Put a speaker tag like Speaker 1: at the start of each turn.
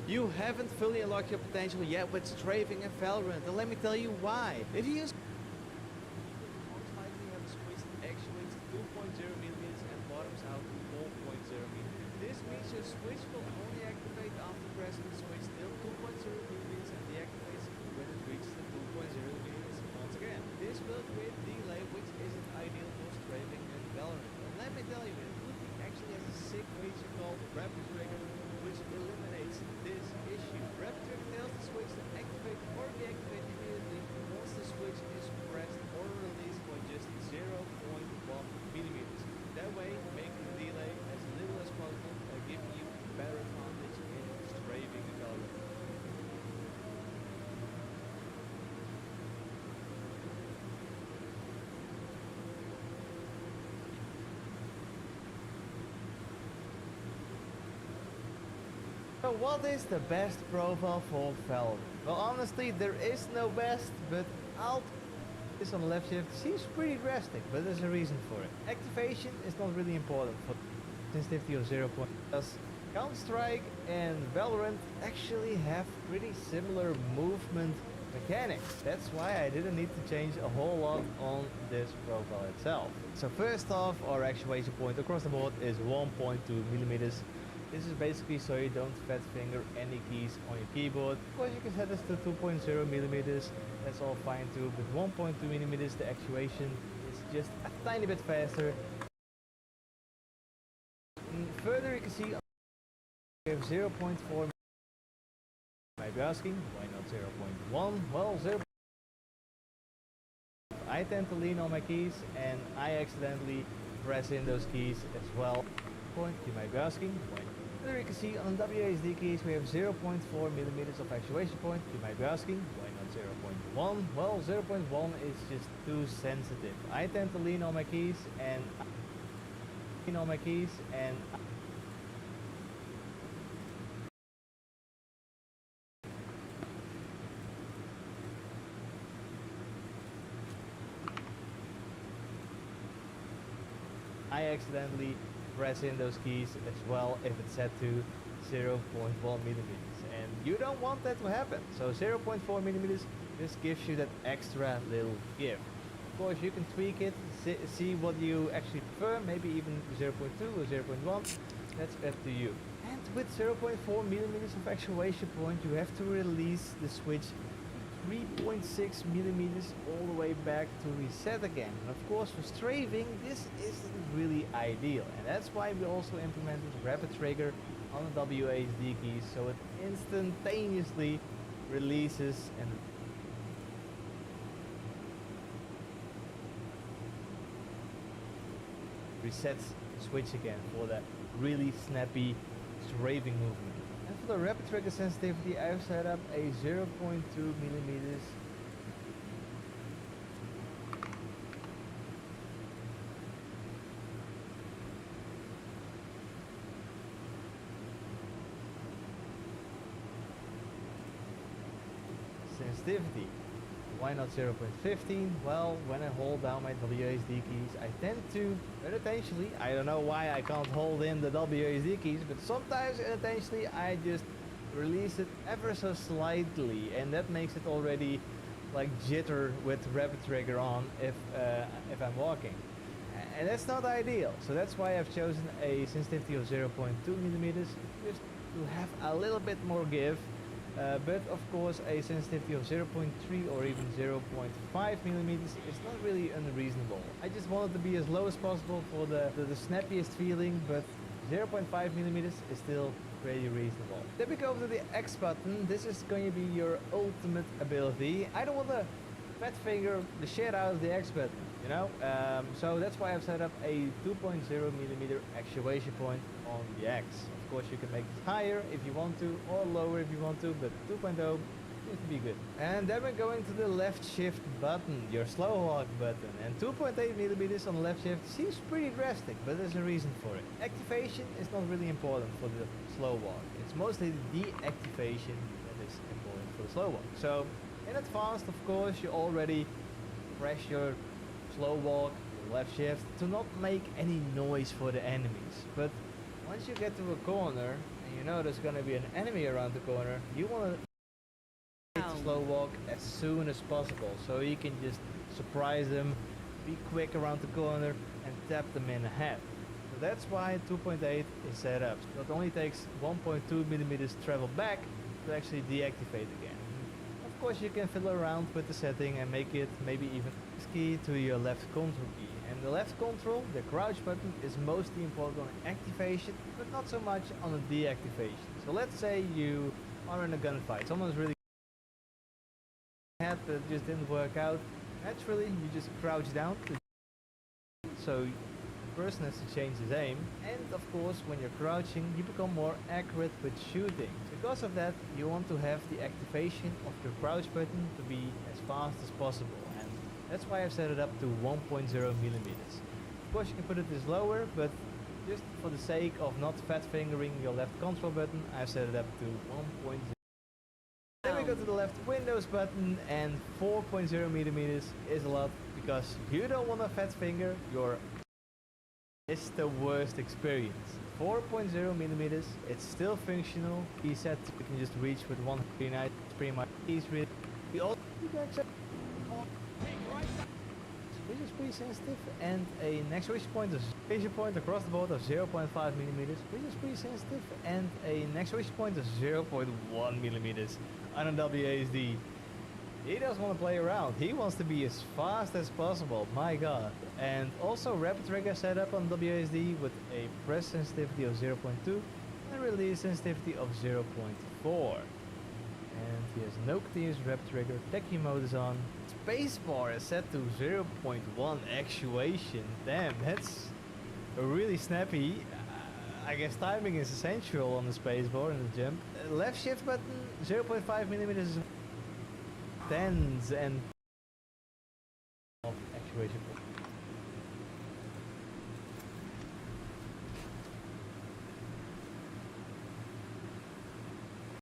Speaker 1: You haven't fully unlocked your potential yet with strafing and Valorant, and let me tell you why. If you use most likely have a switch that actuates 2.0mm and bottoms out to 4.0mm. This means your switch will only activate after pressing the switch till 2.0mm and deactivates when it reaches the 2.0mm once again. This will create delay, which isn't ideal for strafing and Valorant. And let me tell you, Bluetooth actually has a sick feature called Rapid Trigger, which eliminates this issue. Rapid Trigger tells the switch to activate or deactivate immediately once the switch is pressed or released for just 0.1mm. That way, making the delay as little as possible and giving you a better advantage in strafing and Valorant. So what is the best profile for Valorant? Well, honestly, there is no best, but Alt is on the left shift seems pretty drastic, but there's a reason for it. Activation is not really important for sensitivity of 0. Because Counter-Strike and Valorant actually have pretty similar movement mechanics. That's why I didn't need to change a whole lot on this profile itself. So first off, our actuation point across the board is 1.2mm. This is basically so you don't fat finger any keys on your keyboard. Of course, you can set this to 2.0mm. That's all fine too. But 1.2mm, the actuation is just a tiny bit faster. And further, you can see we have 0.4. You might be asking, why not 0.1? Well, 0. I tend to lean on my keys, and I accidentally press in those keys as well. Point, you might be asking, why not? There you can see on the WASD keys we have 0.4mm of actuation point. You might be asking, why not 0.1? Well, 0.1 is just too sensitive. I tend to lean on my keys and I accidentally press in those keys as well if it's set to 0.1mm, and you don't want that to happen. So 0.4mm just gives you that extra little give. Of course, you can tweak it, see what you actually prefer, maybe even 0.2 or 0.1. That's up to you. And with 0.4mm of actuation point, you have to release the switch 3.6mm all the way back to reset again. And of course, for strafing, this isn't really ideal, and that's why we also implemented Rapid Trigger on the WASD keys, so it instantaneously releases and resets the switch again for that really snappy strafing movement. And for the Rapid Trigger sensitivity, I've set up a 0.2mm sensitivity. Why not 0.15? Well, when I hold down my WASD keys, I tend to unintentionally, I don't know why I can't hold in the WASD keys, but sometimes unintentionally I just release it ever so slightly, and that makes it already like jitter with Rapid Trigger on if I'm walking. And that's not ideal, so that's why I've chosen a sensitivity of 0.2mm just to have a little bit more give. but of course a sensitivity of 0.3 or even 0.5 millimeters is not really unreasonable. I just want it to be as low as possible for the snappiest feeling, but 0.5 millimeters is still pretty reasonable. Then we go over to the X button. This is going to be your ultimate ability. I don't want to fat finger the shit out of the X button, you know? So that's why I've set up a 2.0 millimeter actuation point on the X. Of course you can make it higher if you want to, or lower if you want to, but 2.0 seems to be good. And then we're going to the left shift button, your slow walk button. And 2.8 millimeters on the left shift seems pretty drastic, but there's a reason for it. Activation is not really important for the slow walk. It's mostly the deactivation that is important for the slow walk. So in advanced, of course, you already press your slow walk, your left shift, to not make any noise for the enemies. But once you get to a corner and you know there's going to be an enemy around the corner, you want to slow walk as soon as possible, so you can just surprise them, be quick around the corner and tap them in the head. So that's why 2.8 is set up. So it only takes 1.2 millimeters to travel back to actually deactivate again. Of course you can fiddle around with the setting and make it maybe even key to your left control key. And the left control, the crouch button, is mostly important on activation, but not so much on the deactivation. So let's say you are in a gunfight, someone's really that just didn't work out. Naturally you just crouch down, so the person has to change his aim, and of course when you're crouching you become more accurate with shooting. Because of that you want to have the activation of the crouch button to be as fast as possible, and that's why I've set it up to 1.0 millimeters. Of course you can put it this lower, but just for the sake of not fat fingering your left control button, I've set it up to 1.0. Then we go to the left Windows button, and 4.0 millimeters is a lot because you don't want to fat finger your. It's the worst experience. 4.0 millimeters, it's still functional. He said you can just reach with one knife. It's pretty much easy. We also which is pretty sensitive, and an actuation point across the board of 0.5 millimeters, which is pretty sensitive, and an actuation point of 0.1 millimeters on a WASD. He doesn't want to play around. He wants to be as fast as possible. My god. And also rapid trigger setup on WASD with a press sensitivity of 0.2 and release sensitivity of 0.4. And he has no continuous rapid trigger. Techie mode is on. Spacebar is set to 0.1 actuation. Damn, that's really snappy. I guess timing is essential on the spacebar and the jump. Left shift button 0.5 millimeters. Tens and of actuation.